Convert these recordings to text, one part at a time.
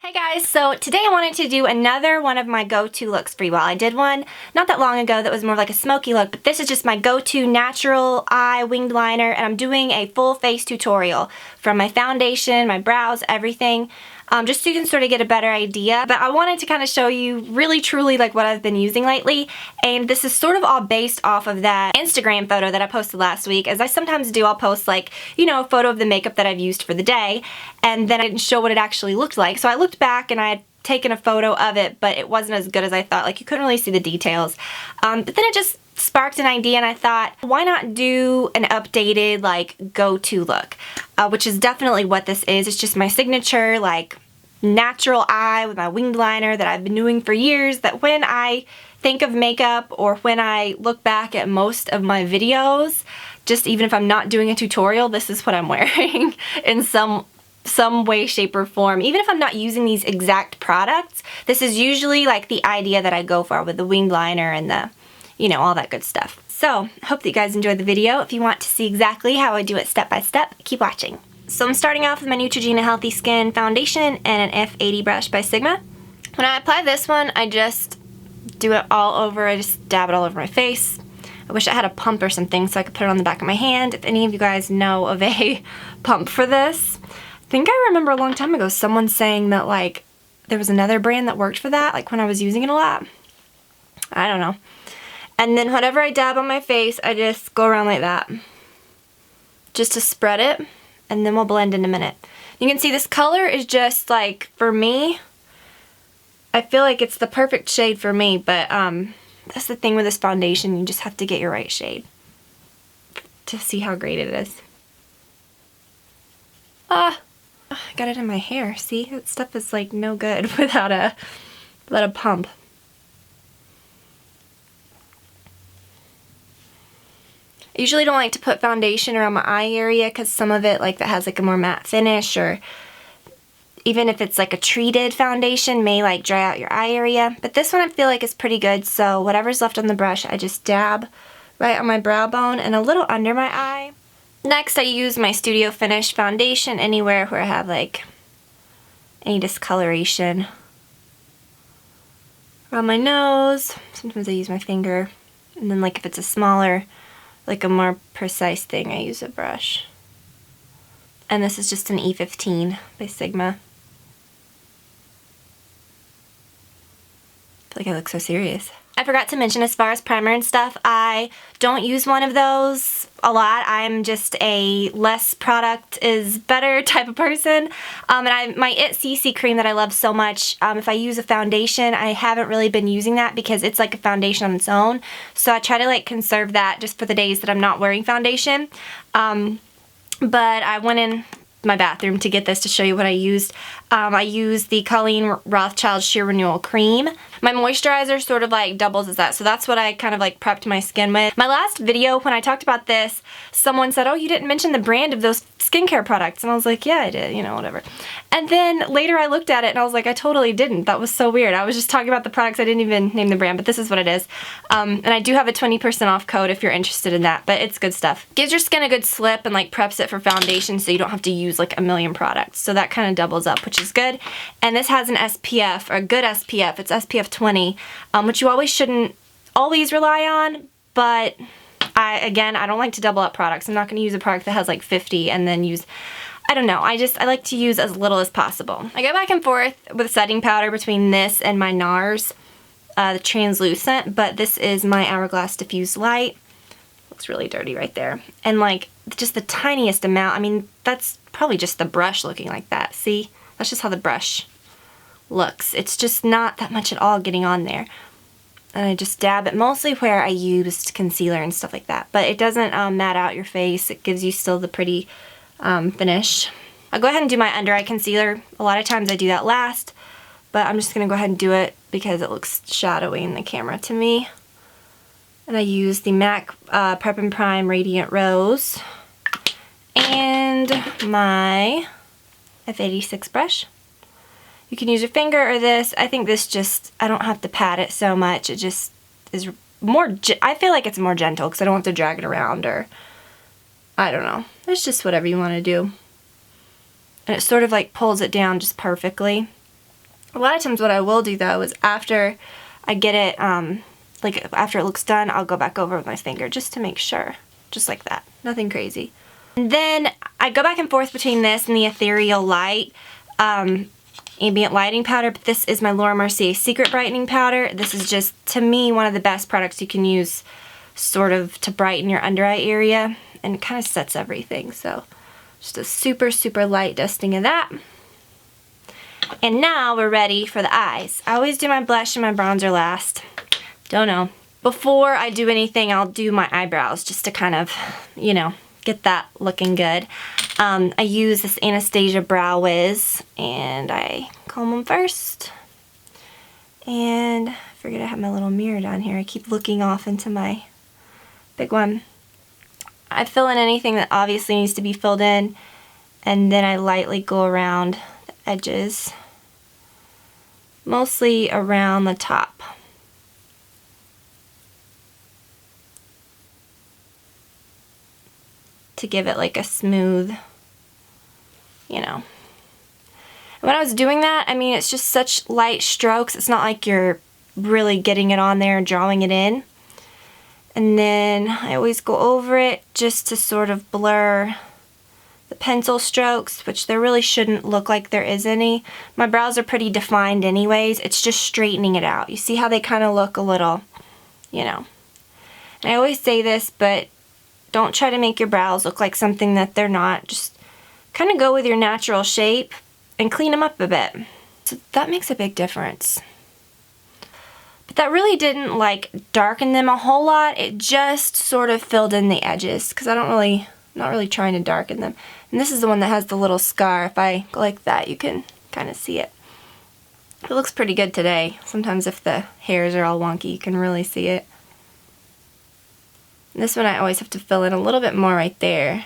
Hey guys, so today I wanted to do another one of my go-to looks for you all. I did one not that long ago that was more like a smoky look, but this is just my go-to natural eye winged liner, and I'm doing a full face tutorial from my foundation, my brows, everything, just so you can sort of get a better idea. But I wanted to kind of show you really truly like what I've been using lately, and this is sort of all based off of that Instagram photo that I posted last week. As I sometimes do, I'll post like, you know, a photo of the makeup that I've used for the day, and then I didn't show what it actually looked like. So I looked back and I had taken a photo of it, but it wasn't as good as I thought. Like, you couldn't really see the details. But then it just sparked an idea, and I thought, why not do an updated like go-to look, which is definitely what this is. It's just my signature like natural eye with my winged liner that I've been doing for years, that when I think of makeup or when I look back at most of my videos, just even if I'm not doing a tutorial, this is what I'm wearing in some way, shape, or form. Even if I'm not using these exact products, this is usually like the idea that I go for with the winged liner and the, you know, all that good stuff. So, hope that you guys enjoyed the video. If you want to see exactly how I do it step by step, keep watching. So I'm starting off with my Neutrogena Healthy Skin Foundation and an F80 brush by Sigma. When I apply this one, I just do it all over. I just dab it all over my face. I wish I had a pump or something so I could put it on the back of my hand. If any of you guys know of a pump for this. I think I remember a long time ago someone saying that like there was another brand that worked for that, like when I was using it a lot. I don't know. And then whenever I dab on my face, I just go around like that, just to spread it, and then we'll blend in a minute. You can see this color is just like, for me, I feel like it's the perfect shade for me, but that's the thing with this foundation, you just have to get your right shade to see how great it is. I got it in my hair. See, that stuff is like no good without a pump. I usually don't like to put foundation around my eye area because some of it, like that has like a more matte finish, or even if it's like a treated foundation, may like dry out your eye area. But this one I feel like is pretty good, so whatever's left on the brush, I just dab right on my brow bone and a little under my eye. Next, I use my Studio Finish foundation anywhere where I have like any discoloration. Around my nose, sometimes I use my finger, and then like if it's a smaller, like a more precise thing, I use a brush. And this is just an E15 by Sigma. I feel like I look so serious. I forgot to mention, as far as primer and stuff, I don't use one of those a lot. I'm just a less product is better type of person. And my It CC cream that I love so much, if I use a foundation, I haven't really been using that because it's like a foundation on its own. So I try to like conserve that just for the days that I'm not wearing foundation. But I went in my bathroom to get this to show you what I used. I used the Colleen Rothschild Sheer Renewal Cream. My moisturizer sort of like doubles as that, so that's what I kind of like prepped my skin with. My last video, when I talked about this, someone said, oh, you didn't mention the brand of those skincare products, and I was like, yeah, I did, you know, whatever. And then later I looked at it and I was like, I totally didn't. That was so weird. I was just talking about the products, I didn't even name the brand, but this is what it is. And I do have a 20% off code if you're interested in that, but it's good stuff. Gives your skin a good slip and like preps it for foundation so you don't have to use like a million products. So that kind of doubles up, which is good. And this has an SPF, or a good SPF. It's SPF 20, which you always shouldn't always rely on, but I don't like to double up products. I'm not going to use a product that has like 50 and then use, I don't know, I like to use as little as possible. I go back and forth with setting powder between this and my NARS, the translucent, but this is my Hourglass Diffuse Light. Looks really dirty right there. And like just the tiniest amount, I mean, that's probably just the brush looking like that. See? That's just how the brush looks. It's just not that much at all getting on there. And I just dab it mostly where I used concealer and stuff like that. But it doesn't matte out your face. It gives you still the pretty finish. I'll go ahead and do my under eye concealer. A lot of times I do that last, but I'm just going to go ahead and do it because it looks shadowy in the camera to me. And I use the MAC Prep and Prime Radiant Rose and my F86 brush. You can use your finger or this. I think this just, I don't have to pat it so much. It just is more, I feel like it's more gentle because I don't have to drag it around, or I don't know. It's just whatever you want to do. And it sort of like pulls it down just perfectly. A lot of times what I will do though is after I get it, like after it looks done, I'll go back over with my finger just to make sure. Just like that. Nothing crazy. And then I go back and forth between this and the Ethereal Light Ambient Lighting Powder, but this is my Laura Mercier Secret Brightening Powder. This is just, to me, one of the best products you can use sort of to brighten your under eye area, and it kind of sets everything. So just a super, super light dusting of that. And now we're ready for the eyes. I always do my blush and my bronzer last. Don't know. Before I do anything, I'll do my eyebrows just to kind of, you know, get that looking good. I use this Anastasia Brow Wiz, and I comb them first. And I forget I have my little mirror down here. I keep looking off into my big one. I fill in anything that obviously needs to be filled in, and then I lightly go around the edges, mostly around the top. To give it like a smooth, you know. When I was doing that, I mean, it's just such light strokes. It's not like you're really getting it on there and drawing it in. And then I always go over it just to sort of blur the pencil strokes, which there really shouldn't look like there is any. My brows are pretty defined anyways. It's just straightening it out. You see how they kind of look a little, you know. And I always say this, but don't try to make your brows look like something that they're not. Just kind of go with your natural shape and clean them up a bit. So that makes a big difference. But that really didn't like darken them a whole lot. It just sort of filled in the edges because I'm not really trying to darken them. And this is the one that has the little scar. If I go like that, you can kind of see it. It looks pretty good today. Sometimes if the hairs are all wonky, you can really see it. This one I always have to fill in a little bit more right there.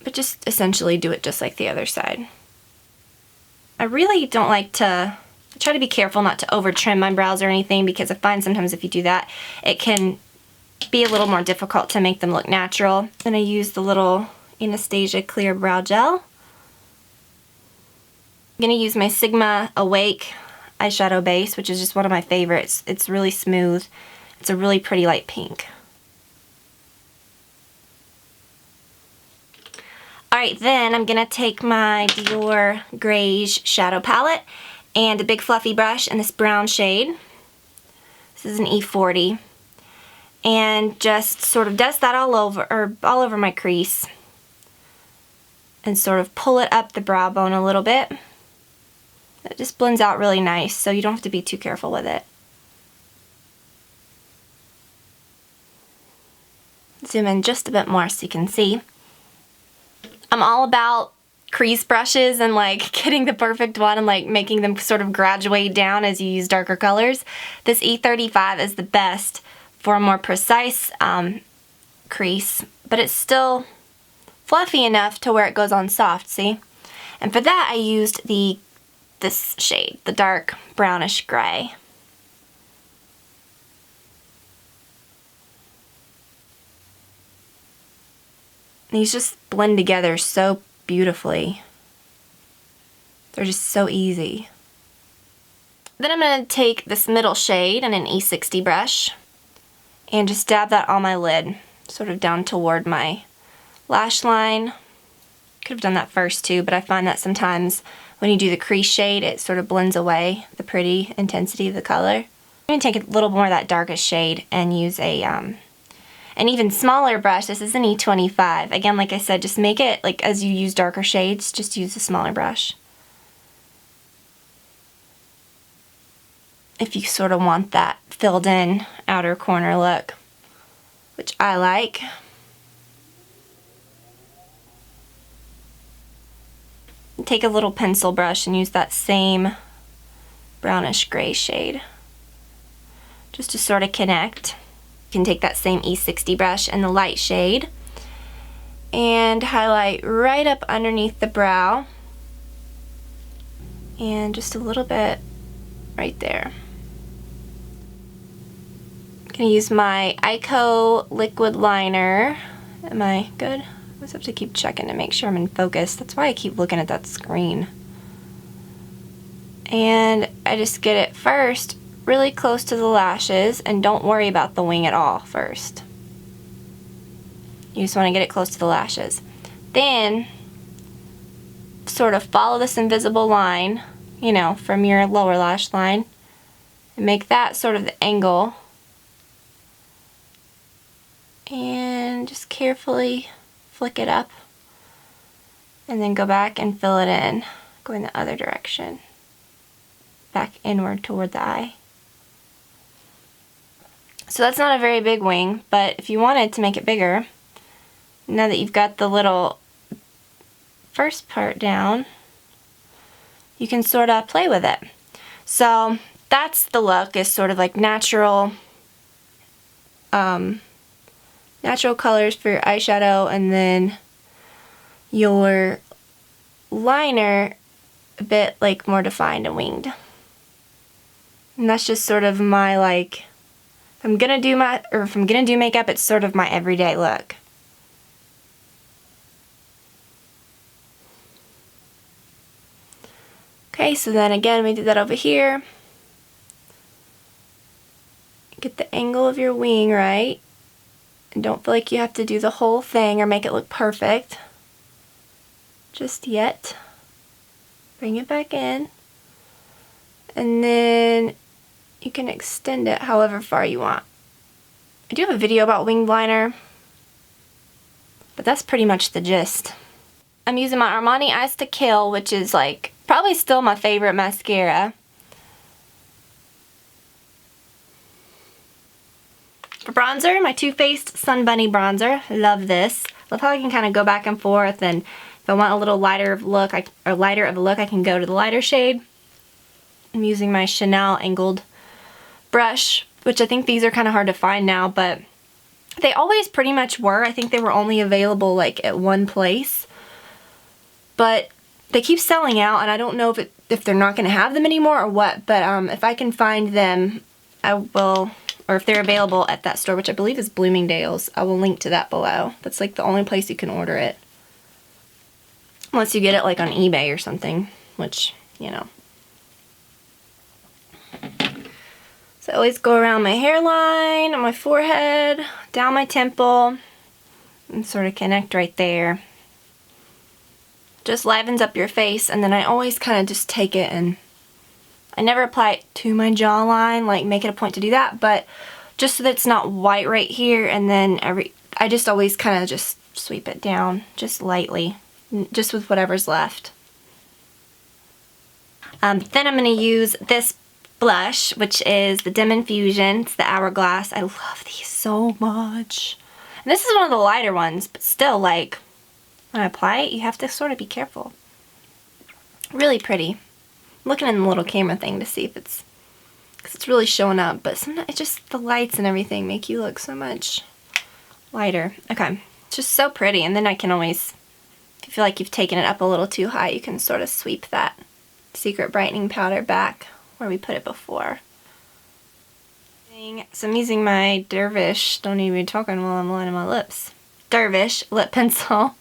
But just essentially do it just like the other side. I really don't like to, I try to be careful not to over trim my brows or anything, because I find sometimes if you do that, it can be a little more difficult to make them look natural. Then I use the little Anastasia Clear Brow Gel. I'm going to use my Sigma Awake eyeshadow base, which is just one of my favorites. It's really smooth. It's a really pretty light pink. Alright, then I'm going to take my Dior Graze Shadow Palette and a big fluffy brush in this brown shade. This is an E40. And just sort of dust that all over my crease. And sort of pull it up the brow bone a little bit. It just blends out really nice, so you don't have to be too careful with it. Zoom in just a bit more so you can see. I'm all about crease brushes and like getting the perfect one and like making them sort of graduate down as you use darker colors. This E35 is the best for a more precise crease, but it's still fluffy enough to where it goes on soft, see? And for that I used this shade, the dark brownish gray. These just blend together so beautifully. They're just so easy. Then I'm going to take this middle shade and an E60 brush and just dab that on my lid, sort of down toward my lash line. Could have done that first too, but I find that sometimes when you do the crease shade, it sort of blends away the pretty intensity of the color. I'm going to take a little more of that darkest shade and use an even smaller brush. This is an E25. Again, like I said, just make it, like as you use darker shades, just use a smaller brush. If you sort of want that filled in outer corner look, which I like. Take a little pencil brush and use that same brownish gray shade just to sort of connect. You can take that same E60 brush and the light shade and highlight right up underneath the brow and just a little bit right there. I'm going to use my Ico liquid liner. Am I good just have to keep checking to make sure I'm in focus. That's why I keep looking at that screen. And I just get it first really close to the lashes, and don't worry about the wing at all first. You just want to get it close to the lashes. Then sort of follow this invisible line, you know, from your lower lash line, and make that sort of the angle. And just carefully flick it up, and then go back and fill it in, going the other direction, back inward toward the eye. So that's not a very big wing, but if you wanted to make it bigger, now that you've got the little first part down, you can sort of play with it. So that's the look, is sort of like natural colors for your eyeshadow, and then your liner a bit like more defined and winged. And that's just sort of my, like, if I'm gonna do makeup, it's sort of my everyday look. Okay, so then again, we do that over here. Get the angle of your wing right. And don't feel like you have to do the whole thing or make it look perfect just yet. Bring it back in. And then you can extend it however far you want. I do have a video about winged liner, but that's pretty much the gist. I'm using my Armani Eyes to Kill, which is like probably still my favorite mascara. For bronzer, my Too Faced Sun Bunny bronzer. Love this. Love how I can kind of go back and forth, and if I want a little lighter of a look, I can go to the lighter shade. I'm using my Chanel angled brush, which I think these are kind of hard to find now, but they always pretty much were. I think they were only available like at one place, but they keep selling out, and I don't know if they're not going to have them anymore or what, but if I can find them, I will, or if they're available at that store, which I believe is Bloomingdale's, I will link to that below. That's like the only place you can order it. Unless you get it like on eBay or something, which, you know. So I always go around my hairline, on my forehead, down my temple, and sort of connect right there. Just livens up your face, and then I always kind of just take it, and I never apply it to my jawline, like make it a point to do that, but just so that it's not white right here, and then I just always kind of just sweep it down, just lightly, just with whatever's left. Then I'm going to use this blush, which is the Dim Infusion. It's the Hourglass. I love these so much. And this is one of the lighter ones, but still, like, when I apply it, you have to sort of be careful. Really pretty. I'm looking in the little camera thing to see if it's, because it's really showing up, but sometimes it's just the lights and everything make you look so much lighter. Okay, it's just so pretty, and then I can always, if you feel like you've taken it up a little too high, you can sort of sweep that Secret Brightening powder back where we put it before. So I'm using my Dervish, don't need to be talking while I'm lining my lips, Dervish lip pencil.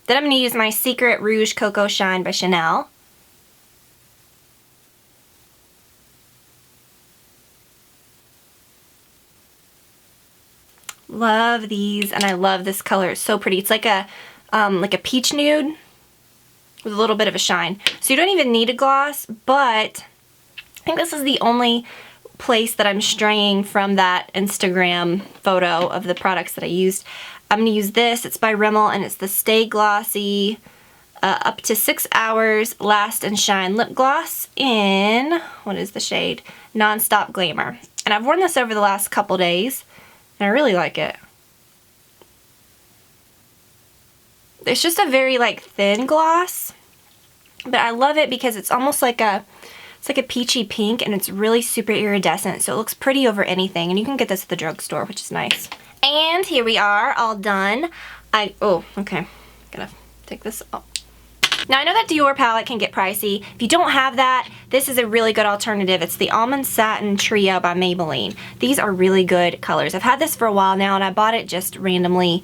Then I'm going to use my Secret Rouge Coco Shine by Chanel. Love these, and I love this color. It's so pretty. It's like a peach nude with a little bit of a shine. So you don't even need a gloss, but I think this is the only place that I'm straying from that Instagram photo of the products that I used. I'm going to use this. It's by Rimmel, and it's the Stay Glossy up to 6 hours Last and Shine lip gloss in, what is the shade? Non-Stop Glamour. And I've worn this over the last couple days, and I really like it. It's just a very like thin gloss, but I love it because it's almost like it's like a peachy pink, and it's really super iridescent, so it looks pretty over anything, and you can get this at the drugstore, which is nice. And here we are, all done. Oh, okay. Gotta take this off. Now I know that Dior palette can get pricey. If you don't have that, this is a really good alternative. It's the Almond Satin Trio by Maybelline. These are really good colors. I've had this for a while now and I bought it just randomly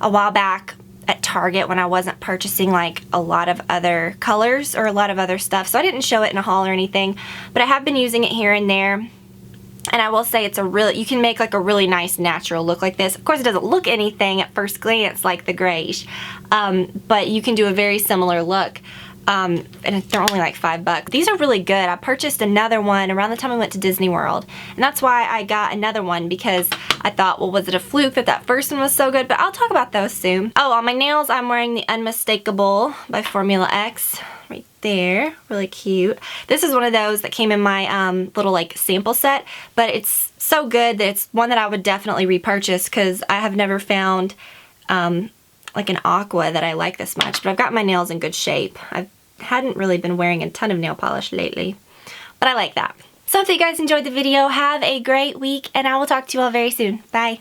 a while back at Target when I wasn't purchasing like a lot of other colors or a lot of other stuff. So I didn't show it in a haul or anything, but I have been using it here and there. And I will say it's a really, you can make like a really nice natural look like this. Of course it doesn't look anything at first glance like the grayish, but you can do a very similar look. And they're only like $5. These are really good. I purchased another one around the time I went to Disney World. And that's why I got another one, because I thought, well, was it a fluke that first one was so good? But I'll talk about those soon. Oh, on my nails, I'm wearing the Unmistakable by Formula X. Right there. Really cute. This is one of those that came in my little like sample set. But it's so good that it's one that I would definitely repurchase, because I have never found like an aqua that I like this much. But I've got my nails in good shape. I hadn't really been wearing a ton of nail polish lately, but I like that. So if you guys enjoyed the video, have a great week, and I will talk to you all very soon. Bye.